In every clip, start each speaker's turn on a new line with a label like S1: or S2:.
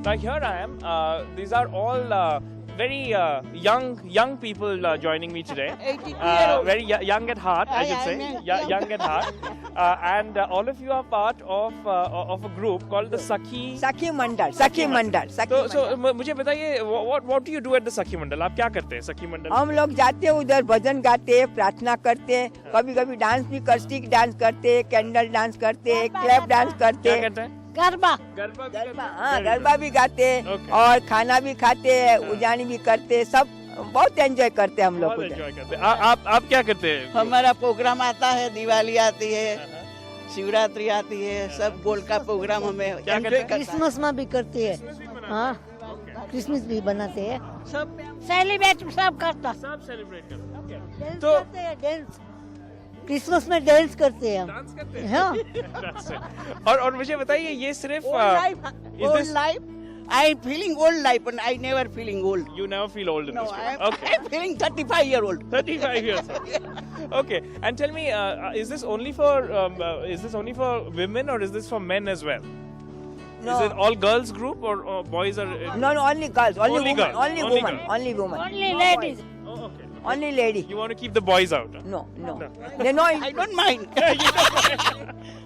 S1: Now here I am. These are all very young people joining me today.
S2: 82-year-old.
S1: Very young at heart, I should say. Young at heart. And all of you are part of a group called the Sakhi.
S2: Sakhi Mandal.
S1: So मुझे बताइए, what do you do at the Sakhi Mandal? आप क्या करते हैं Sakhi Mandal?
S2: हम लोग जाते हैं उधर, भजन गाते हैं, प्रार्थना करते हैं, कभी कभी डांस भी कर, स्टिक डांस करते हैं, कैंडल डांस करते हैं, क्लैप डांस करते
S1: क्या
S2: हैं,
S1: करते हैं?
S2: गरबा भी गाते हैं और खाना भी खाते हैं, उजानी भी करते हैं, सब बहुत एंजॉय करते हैं हम लोग।
S1: बहुत एंजॉय करते हैं। आप क्या करते हैं?
S3: हमारा प्रोग्राम आता है, दिवाली आती है, शिवरात्रि आती है, सब गोल का प्रोग्राम हमें एंजॉय करते हैं।
S4: क्रिसमस में भी करते हैं, हाँ, क्रिसमस भी बनाते हैं,
S3: सब
S4: सेलिब्रेट सब करता,
S1: सब सेलिब्रेट करते हैं।
S4: तो डांस, क्रिसमस में डांस करते हैं हम,
S1: डांस करते हैं?
S4: हाँ।
S1: और मुझे बताइए, ये सिर्फ
S3: old life. I'm feeling old life, but I never feeling old.
S1: You never feel old in
S3: No,
S1: this group.
S3: I'm feeling 35-year-old.
S1: 35 years old. Okay, and tell me, is this only for women or is this for men as well?
S2: No.
S1: Is it all girls group or boys are?
S2: No, only girls,
S1: Only
S2: only
S1: girls, only
S2: women,
S1: girls.
S2: only woman,
S4: Only ladies.
S1: Oh, okay.
S2: only lady.
S1: You want to keep the boys out? Huh?
S2: No. They know
S3: I don't mind.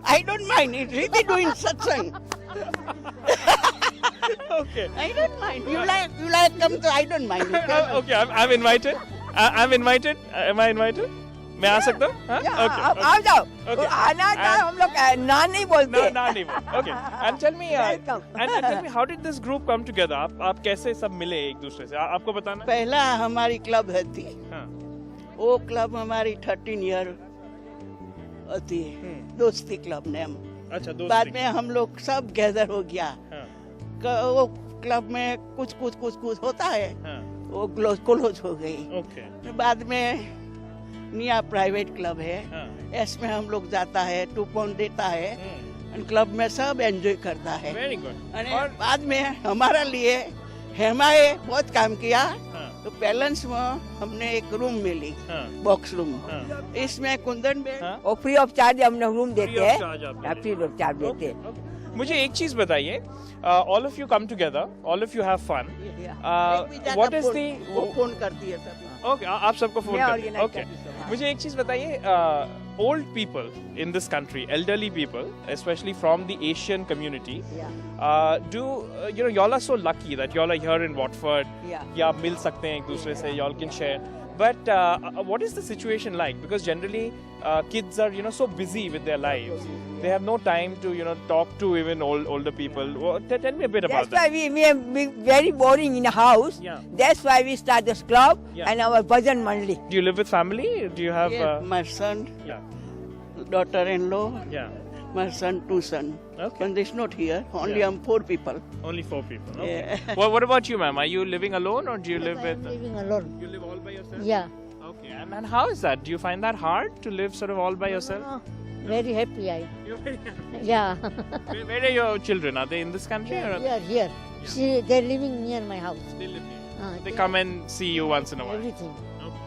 S3: I don't mind. It's really doing satsang.
S1: Okay.
S3: I don't mind. You like come to. I don't mind.
S1: Okay, I'm invited. I'm invited. Am I invited? मैं आ सकता हूँ? हाँ?
S2: Yeah,
S1: Okay,
S2: आप
S1: okay.
S2: आ जाओ।
S1: Okay.
S2: आना का हम लोग ना नहीं बोलते।
S1: No, नहीं बोल. Okay. And tell me,
S2: Welcome.
S1: and tell me, how did this group come together? आप कैसे सब मिले एक दूसरे से? आपको बताना?
S3: पहला हमारी क्लब है थी,
S1: हाँ.
S3: वो क्लब हमारी 13 ईयर होती है, दोस्ती क्लब नेम।
S1: अच्छा, दोस्ती.
S3: बाद में हम लोग सब गैदर हो गया।
S1: हाँ.
S3: वो क्लब में कुछ होता है,
S1: हाँ.
S3: वो क्लोज हो गई।
S1: Okay.
S3: बाद में निया प्राइवेट क्लब है,
S1: हाँ.
S3: इसमें हम लोग जाता है, 2 पाउंड देता है, क्लब में सब एंजॉय करता है।
S1: Very good.
S3: और बाद में हमारा लिए हेमाए बहुत काम किया,
S1: हाँ.
S3: तो बैलेंस में हमने एक रूम मिली,
S1: हाँ.
S3: Box room.
S1: हाँ.
S3: इसमें कुंदन में
S1: हाँ.
S2: और फ्री ऑफ चार्ज हम लोग रूम देते
S1: Free of charge आप
S2: हैं,
S1: देते
S2: फ्री ऑफ चार्ज देते हैं।
S1: Okay. मुझे एक चीज बताइए, all of you come together, all of you have fun. What is the
S3: वो फोन करती है सभी।
S1: Okay, आप सबको फोन
S2: मैं
S1: करते हैं.
S2: organize
S1: Okay.
S2: करती हूँ।
S1: मुझे एक चीज बताइए, old people in this country, elderly people, especially from the Asian community, y'all are so lucky that y'all are here in Watford.
S2: Yeah.
S1: कि आप मिल सकते हैं एक दूसरे से, y'all can share. But what is the situation like? Because generally kids are so busy with their lives. They have no time to talk to even older people. Tell me a bit about
S2: That's why
S1: that.
S2: we are very boring in the house.
S1: Yeah.
S2: That's why we start this club
S1: Yeah.
S2: and our bhajan mandali.
S1: Do you live with family? Do you have?
S3: Yes, my son,
S1: Yeah.
S3: daughter-in-law,
S1: Yeah.
S3: my son, 2 sons.
S1: Okay.
S3: But it's not here. Only
S1: Yeah.
S3: 4 people.
S1: Only 4 people. Okay.
S3: Yeah.
S1: What about you, ma'am? Are you living alone or do you live
S4: I'm
S1: with?
S4: living alone.
S1: You live all by yourself?
S4: Yeah.
S1: Okay. And how is that? Do you find that hard to live sort of all by yourself?
S4: Oh, very happy I.
S1: You're very happy.
S4: Yeah.
S1: Where are your children? Are they in this country or
S4: Here. They're living near my house.
S1: they live here? They
S4: yeah,
S1: come and see you once in a while.
S4: everything.
S1: Okay.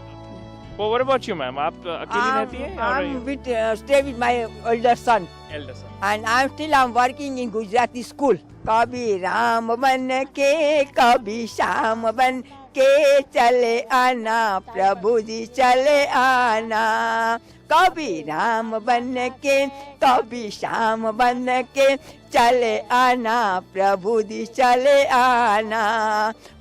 S1: Well, what about you, ma'am? आप अकेली रहती हैं or
S2: I'm with stay with my elder son
S1: elder son?
S2: and I'm working in Gujarati school. कभी राम बन के कभी श्याम बन के चले आना प्रभु जी चले आना, कभी राम बन के कभी श्याम बन के चले आना प्रभु जी चले आना,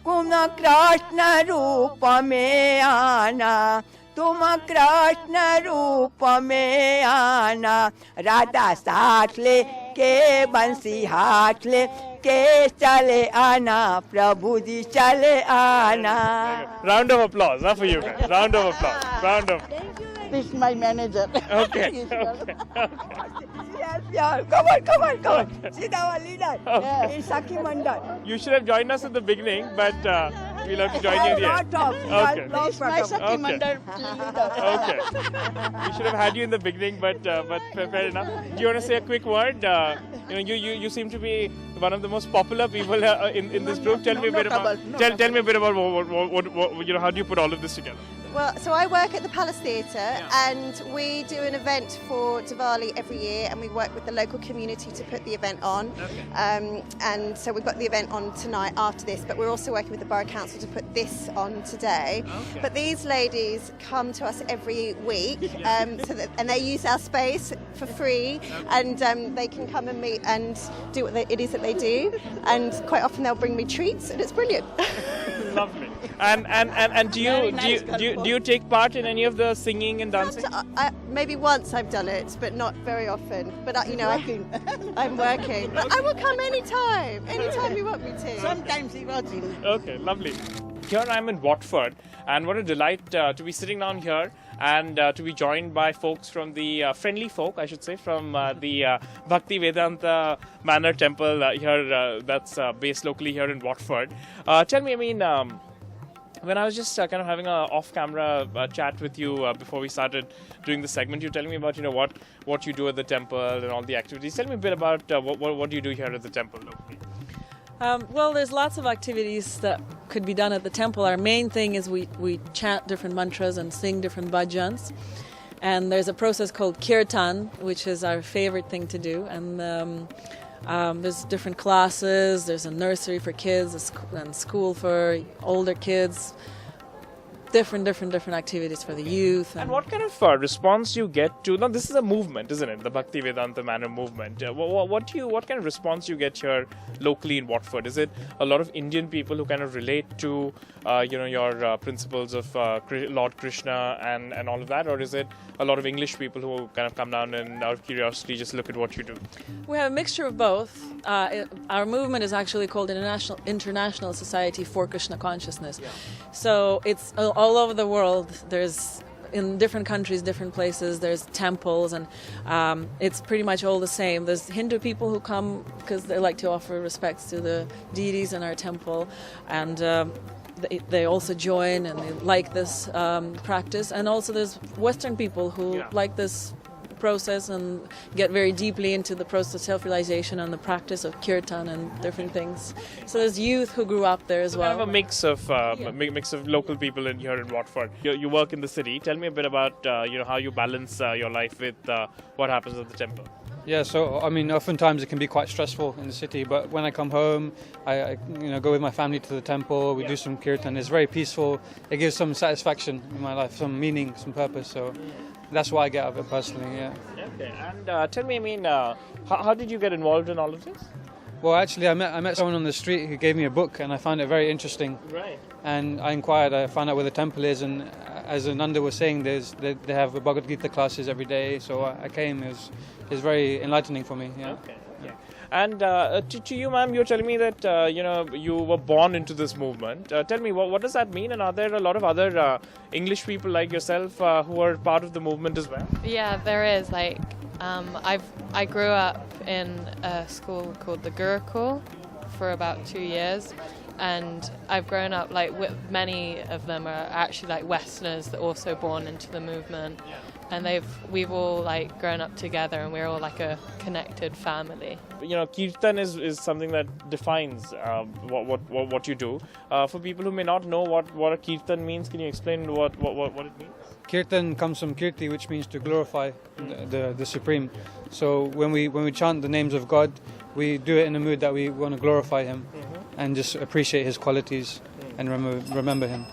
S2: तुम कृष्ण रूप में आना, तुम कृष्ण रूप में आना, राधा साथ ले के बंसी हाथ ले के चले आना प्रभु जी चले आना।
S1: Round of applause, for you guys. Round of applause. Round of.
S3: This is my manager.
S1: Okay.
S2: Yes, come on. She's our leader in Sakhi Mandal.
S1: You should have joined us at the beginning, but we'll have to join you in the end. Okay.
S3: This is my Sakhi
S1: Okay.
S3: Mandal leader.
S1: Okay. We should have had you in the beginning, but fair enough. Do you want to say a quick word? You seem to be one of the most popular people in this group. Tell me a bit about.
S3: Notable.
S1: Tell me a bit about what how do you put all of this together?
S5: Well, so I work at the Palace Theatre and we do an event for Diwali every year and we work with the local community to put the event on. And so we've got the event on tonight after this, but we're also working with the Borough Council to put this on today. But these ladies come to us every week and they use our space for free and they can come and meet and do what it is that they do. And quite often they'll bring me treats and it's brilliant.
S1: Lovely. And do you take part in any of the singing and dancing?
S5: Maybe once I've done it, but not very often. But I'm working. But I will come anytime you want me to.
S3: Sometimes he was in.
S1: Okay, lovely. Here I'm in Watford, and what a delight to be sitting down here and to be joined by folks from the friendly folk, I should say, from the Bhakti Vedanta Manor Temple here that's based locally here in Watford. Tell me, I mean, when I was just kind of having a off-camera chat with you before we started doing the segment, you telling me about what you do at the temple and all the activities. Tell me a bit about what do you do here at the temple locally.
S6: Well, there's lots of activities that could be done at the temple. Our main thing is we chant different mantras and sing different bhajans. And there's a process called kirtan, which is our favorite thing to do. And there's different classes. There's a nursery for kids and school for older kids. Different activities for the youth.
S1: And what kind of response you get to? Now, this is a movement, isn't it? The Bhakti Vedanta Manor movement. What kind of response you get here locally in Watford? Is it a lot of Indian people who kind of relate to, your principles of Lord Krishna and all of that, or is it a lot of English people who kind of come down and out of curiosity just look at what you do?
S6: We have a mixture of both. Our movement is actually called International Society for Krishna Consciousness. So it's all over the world. There's in different countries, different places, there's temples, and it's pretty much all the same. There's Hindu people who come because they like to offer respects to the deities in our temple, and they also join and they like this practice. And also there's Western people who like this process and get very deeply into the process of self-realization and the practice of kirtan and different things. So there's youth who grew up there as well.
S1: Kind of a mix of local people here in Watford. You work in the city. Tell me a bit about how you balance your life with what happens at the temple.
S7: Yeah, so I mean, oftentimes it can be quite stressful in the city, but when I come home, I go with my family to the temple. We do some kirtan. It's very peaceful. It gives some satisfaction in my life, some meaning, some purpose. So that's why I get out of it personally. Yeah.
S1: Okay. And tell me, I mean, how did you get involved in all of this?
S7: Well, actually, I met someone on the street who gave me a book, and I found it very interesting.
S1: Right.
S7: And I inquired. I found out where the temple is, and as Ananda was saying, they have Bhagavad Gita classes every day. So I came. It was very enlightening for me. Yeah.
S1: Okay. Yeah. And to you, ma'am, you're telling me that you were born into this movement. Tell me, what does that mean? And are there a lot of other English people like yourself who are part of the movement as well?
S8: Yeah, there is. Like, I grew up in a school called the Gurukul for about 2 years, and I've grown up many of them are actually like Westerners that are also born into the movement. And we've all grown up together, and we're all like a connected family.
S1: Kirtan is something that defines what you do. For people who may not know what a kirtan means, can you explain what it means?
S7: Kirtan comes from kirti, which means to glorify the Supreme. So when we chant the names of God, we do it in a mood that we want to glorify Him and just appreciate His qualities and remember Him.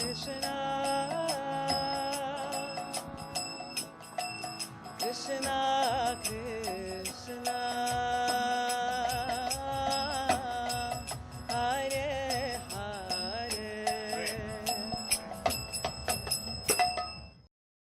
S9: Krishna Krishna